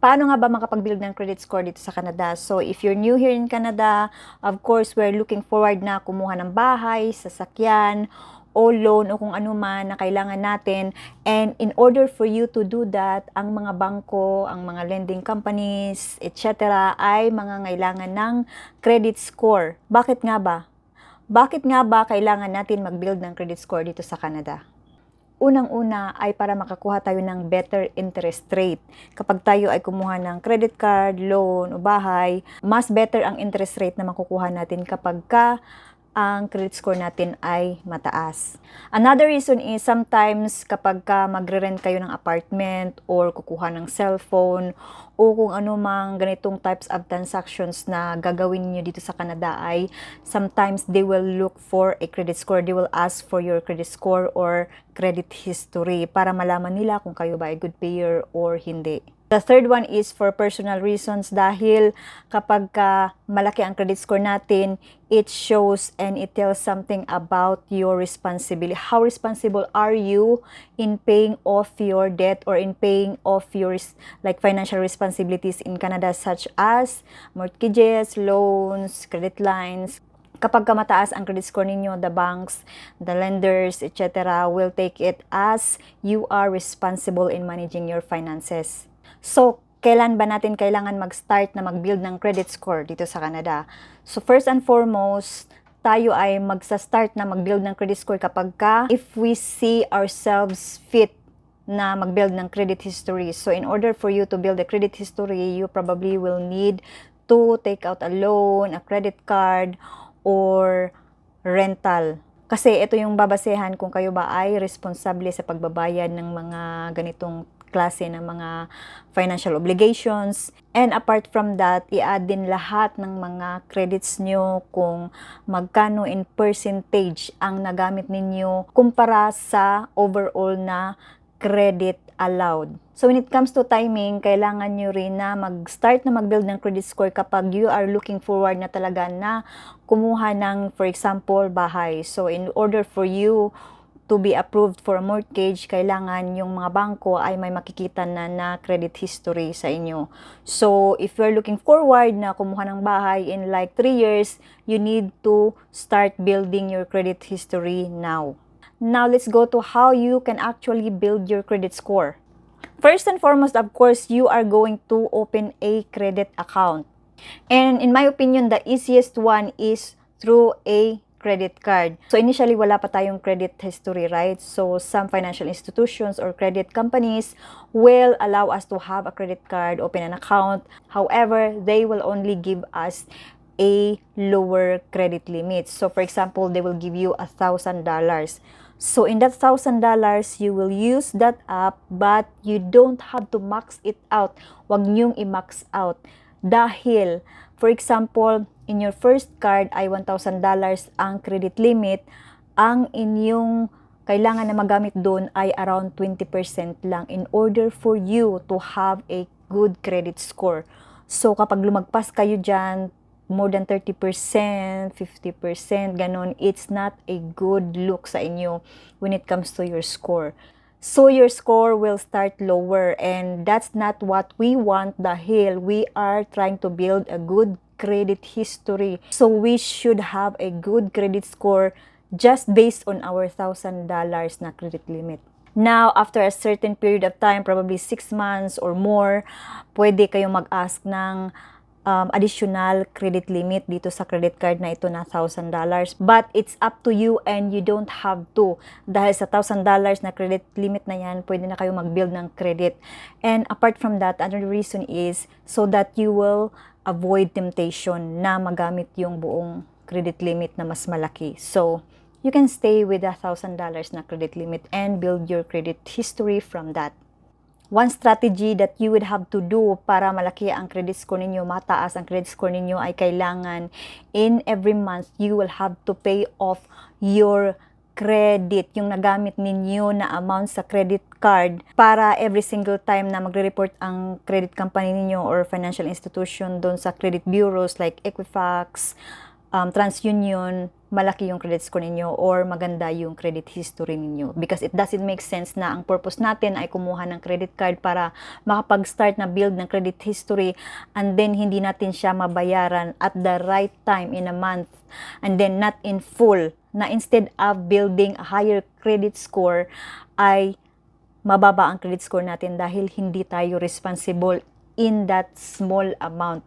Paano nga ba makapag-build ng credit score dito sa Canada? So, if you're new here in Canada, of course, we're looking forward na kumuha ng bahay, sasakyan, o loan o kung ano man na kailangan natin. And in order for you to do that, ang mga bangko, ang mga lending companies, etc. ay mangangailangan ng credit score. Bakit nga ba? Bakit nga ba kailangan natin mag-build ng credit score dito sa Canada? Unang-una ay para makakuha tayo ng better interest rate. Kapag tayo ay kumuha ng credit card, loan o bahay, mas better ang interest rate na makukuha natin kapag ang credit score natin ay mataas. Another reason is sometimes kapag magre-rent kayo ng apartment or kukuha ng cellphone o kung ano mang ganitong types of transactions na gagawin niyo dito sa Canada ay sometimes they will look for a credit score. They will ask for your credit score or credit history para malaman nila kung kayo ba ay good payer or hindi. The third one is for personal reasons dahil kapag malaki ang credit score natin, it shows and it tells something about your responsibility. How responsible are you in paying off your debt or in paying off your financial responsibilities in Canada such as mortgages, loans, credit lines. Kapag mataas ang credit score ninyo, the banks, the lenders, etc. will take it as you are responsible in managing your finances. So, kailan ba natin kailangan mag-start na mag-build ng credit score dito sa Canada? So, first and foremost, tayo ay magsa-start na mag-build ng credit score kapag if we see ourselves fit na mag-build ng credit history. So, in order for you to build a credit history, you probably will need to take out a loan, a credit card, or rental. Kasi ito yung babasehan kung kayo ba ay responsable sa pagbabayad ng mga ganitong klase ng mga financial obligations. And apart from that, i-add din lahat ng mga credits nyo kung magkano in percentage ang nagamit ninyo kumpara sa overall na credit allowed. So when it comes to timing, kailangan nyo rin na mag-start na mag-build ng credit score kapag you are looking forward na talaga na kumuha ng, for example, bahay. So in order for you to be approved for a mortgage, kailangan yung mga bangko ay may makikita na credit history sa inyo. So, if you're looking forward na kumuha ng bahay in like 3 years, you need to start building your credit history now. Now, let's go to how you can actually build your credit score. First and foremost, of course, you are going to open a credit account. And in my opinion, the easiest one is through a credit card. So initially, wala pa tayong credit history, right? So some financial institutions or credit companies will allow us to have a credit card, open an account. However, they will only give us a lower credit limit. So for example, they will give you $1,000. So in that $1,000, you will use that up, but you don't have to max it out. Wag niyong i-max out. Dahil, for example, in your first card ay $1,000 ang credit limit, ang inyong kailangan na magamit doon ay around 20% lang in order for you to have a good credit score. So, kapag lumagpas kayo dyan, more than 30%, 50%, ganon, it's not a good look sa inyo when it comes to your score. So, your score will start lower and that's not what we want dahil we are trying to build a good credit history. So, we should have a good credit score just based on our $1,000 na credit limit. Now, after a certain period of time, probably 6 months or more, pwede kayong mag-ask ng additional credit limit dito sa credit card na ito na $1,000. But it's up to you and you don't have to. Dahil sa $1,000 na credit limit na yan, pwede na kayo mag-build ng credit. And apart from that, another reason is so that you will avoid temptation na magamit yung buong credit limit na mas malaki. So, you can stay with $1,000 na credit limit and build your credit history from that. One strategy that you would have to do para malaki ang credit score ninyo, mataas ang credit score ninyo ay kailangan in every month, you will have to pay off your credit, yung nagamit ninyo na amount sa credit card para every single time na magre-report ang credit company ninyo or financial institution doon sa credit bureaus like Equifax, TransUnion, malaki yung credit score ninyo or maganda yung credit history ninyo. Because it doesn't make sense na ang purpose natin ay kumuha ng credit card para makapag-start na build ng credit history and then hindi natin siya mabayaran at the right time in a month and then not in full, na instead of building a higher credit score ay mababa ang credit score natin dahil hindi tayo responsible in that small amount.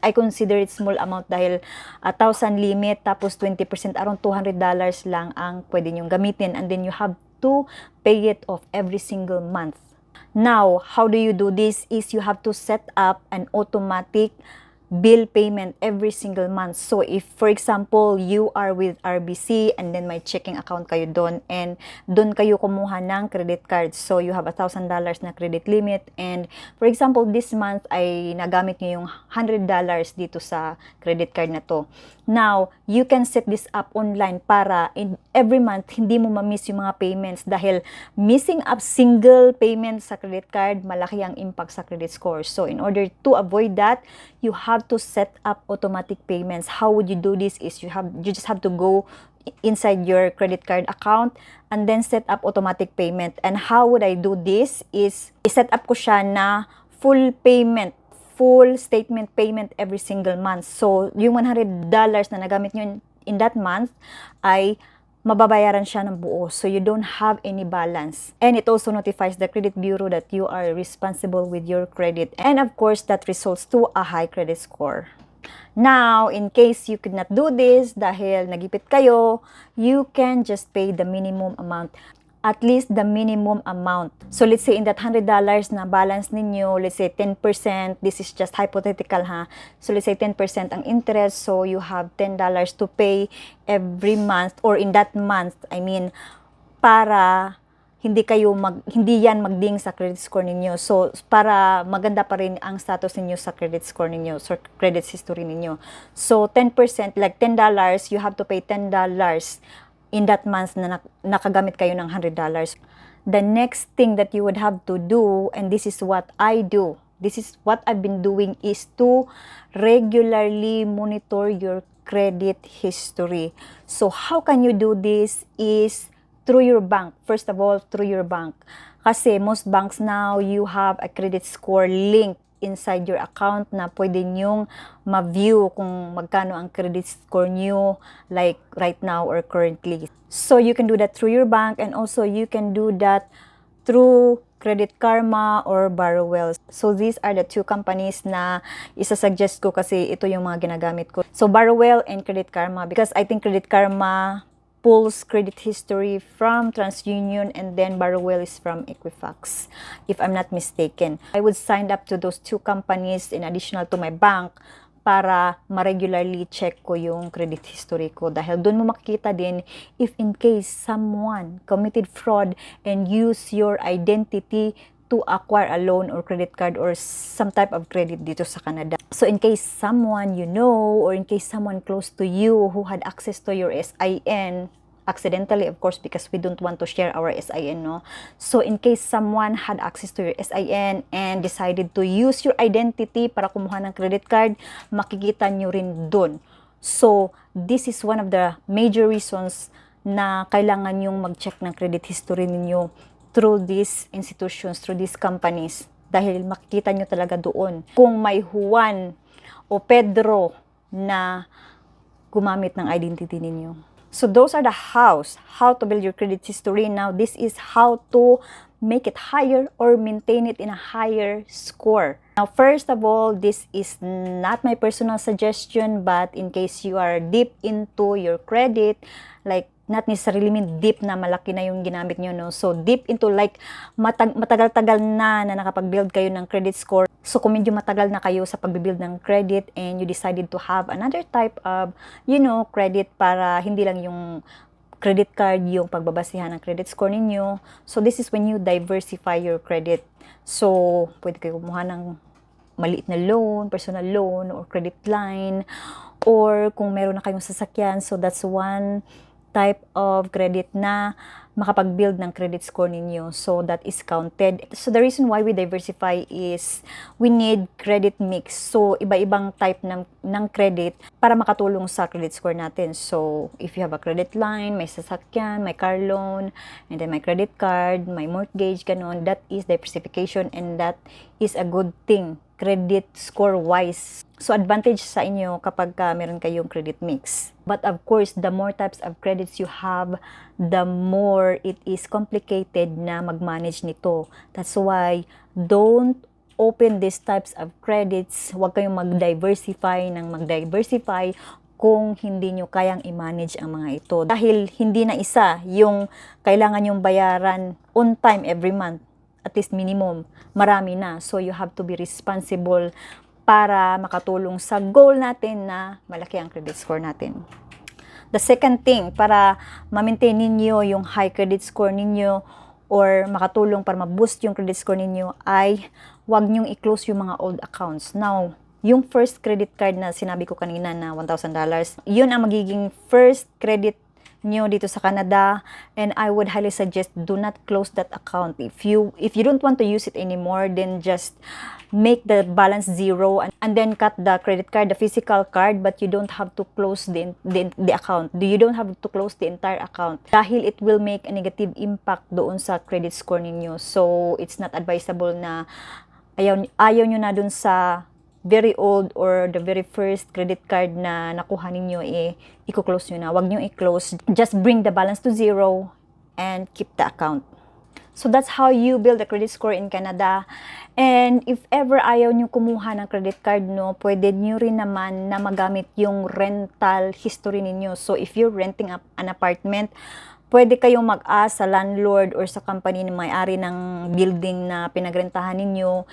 I consider it small amount dahil 1,000 limit tapos 20% around $200 lang ang pwede nyong gamitin and then you have to pay it off every single month. Now, how do you do this is you have to set up an automatic bill payment every single month. So if for example you are with RBC and then may checking account kayo doon and doon kayo kumuha ng credit card, so you have $1,000 na credit limit and for example this month ay nagamit niyo yung $100 dito sa credit card na to. Now you can set this up online para in every month hindi mo ma-miss yung mga payments dahil missing up single payment sa credit card malaki ang impact sa credit score. So in order to avoid that, you have to set up automatic payments. How would you do this is you just have to go inside your credit card account and then set up automatic payment. And how would I do this is i-set up ko siya na full payment, full statement payment every single month. So yung $100 na nagamit nyo in that month ay mababayaran siya ng buo. So you don't have any balance. And it also notifies the credit bureau that you are responsible with your credit. And of course, that results to a high credit score. Now, in case you could not do this dahil nagipit kayo, you can just pay the minimum amount. At least the minimum amount. So let's say in that $100 na balance ninyo, let's say 10%, this is just hypothetical ha. So let's say 10% ang interest, so you have $10 to pay every month or in that month, I mean, para hindi yan magding sa credit score ninyo. So para maganda pa rin ang status ninyo sa credit score ninyo, so credit history ninyo. So 10%, like $10, you have to pay $10 in that month na nakagamit kayo ng $100. The next thing that you would have to do, and this is what I do, this is what I've been doing, is to regularly monitor your credit history. So how can you do this is through your bank. First of all, through your bank. Kasi most banks now, you have a credit score link inside your account na pwede nyong ma-view kung magkano ang credit score nyo like right now or currently. So you can do that through your bank and also you can do that through Credit Karma or Borrowell. So these are the two companies na isa-suggest ko kasi ito yung mga ginagamit ko. So Borrowell and Credit Karma because I think Credit Karma pulls credit history from TransUnion and then Borrowell is from Equifax, if I'm not mistaken. I would sign up to those two companies in additional to my bank para ma-regularly check ko yung credit history ko. Dahil doon mo makikita din if in case someone committed fraud and use your identity to acquire a loan or credit card or some type of credit dito sa Canada. So in case someone you know or in case someone close to you who had access to your SIN, accidentally of course because we don't want to share our SIN, no? So in case someone had access to your SIN and decided to use your identity para kumuha ng credit card, makikita nyo rin dun. So this is one of the major reasons na kailangan yung mag-check ng credit history ninyo through these institutions, through these companies. Dahil makikita nyo talaga doon kung may Juan o Pedro na gumamit ng identity ninyo. So those are the how to build your credit history. Now this is how to make it higher or maintain it in a higher score. Now first of all, this is not my personal suggestion, but in case you are deep into your credit, like not necessarily mean deep na malaki na yung ginamit nyo, no? So, deep into like, matagal-tagal na nakapag-build kayo ng credit score. So, kung medyo matagal na kayo sa pag-build ng credit and you decided to have another type of, credit para hindi lang yung credit card yung pagbabasihan ng credit score ninyo. So, this is when you diversify your credit. So, pwede kayo kumuha ng maliit na loan, personal loan, or credit line, or kung meron na kayong sasakyan, so that's one type of credit na makapag-build ng credit score ninyo. So, that is counted. So, the reason why we diversify is we need credit mix. So, iba-ibang type ng credit para makatulong sa credit score natin. So, if you have a credit line, may sasakyan, may car loan, and then may credit card, may mortgage, ganun, that is diversification and that is a good thing credit score wise. So, advantage sa inyo kapag meron kayong credit mix. But of course, the more types of credits you have, the more it is complicated na mag-manage nito. That's why, don't open these types of credits. Huwag kayong mag-diversify kung hindi nyo kayang i-manage ang mga ito. Dahil hindi na isa yung kailangan yung bayaran on time every month. At least minimum, marami na. So, you have to be responsible para makatulong sa goal natin na malaki ang credit score natin. The second thing, para ma-maintain ninyo yung high credit score ninyo or makatulong para ma-boost yung credit score ninyo ay huwag nyong i-close yung mga old accounts. Now, yung first credit card na sinabi ko kanina na $1,000, yun ang magiging first credit nyo dito sa Canada, and I would highly suggest do not close that account. If you don't want to use it anymore, then just make the balance zero and then cut the credit card, the physical card, but you don't have to close the account. You don't have to close the entire account dahil it will make a negative impact doon sa credit score ninyo. So, it's not advisable na ayaw nyo na dun sa very old or the very first credit card na nakuha ninyo, i-close nyo na. Huwag nyo i-close. Just bring the balance to zero and keep the account. So, that's how you build a credit score in Canada. And if ever ayaw nyo kumuha ng credit card, no, pwede nyo rin naman na magamit yung rental history ninyo. So, if you're renting an apartment, pwede kayong mag-ask sa landlord or sa company na may-ari ng building na pinagrentahan ninyo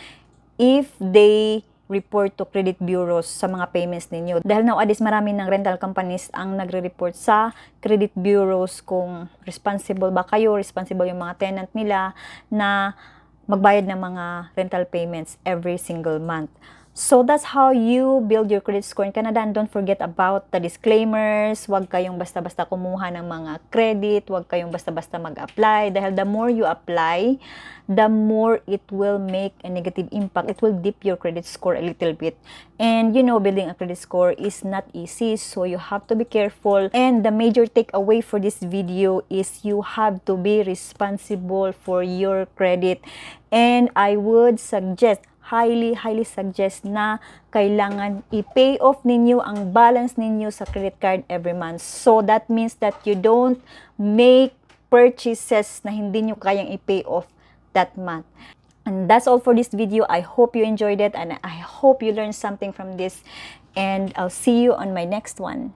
if they report to credit bureaus sa mga payments ninyo. Dahil nowadays marami ng rental companies ang nagre-report sa credit bureaus kung responsible ba kayo, responsible yung mga tenant nila na magbayad ng mga rental payments every single month. So, that's how you build your credit score in Canada. And don't forget about the disclaimers. Huwag kayong basta-basta kumuha ng mga credit. Huwag kayong basta-basta mag-apply. Dahil the more you apply, the more it will make a negative impact. It will dip your credit score a little bit. And you know, building a credit score is not easy. So, you have to be careful. And the major takeaway for this video is you have to be responsible for your credit. And I would suggest, highly suggest na kailangan i-pay off ninyo ang balance ninyo sa credit card every month. So, that means that you don't make purchases na hindi nyo kayang i-pay off that month. And that's all for this video. I hope you enjoyed it and I hope you learned something from this. And I'll see you on my next one.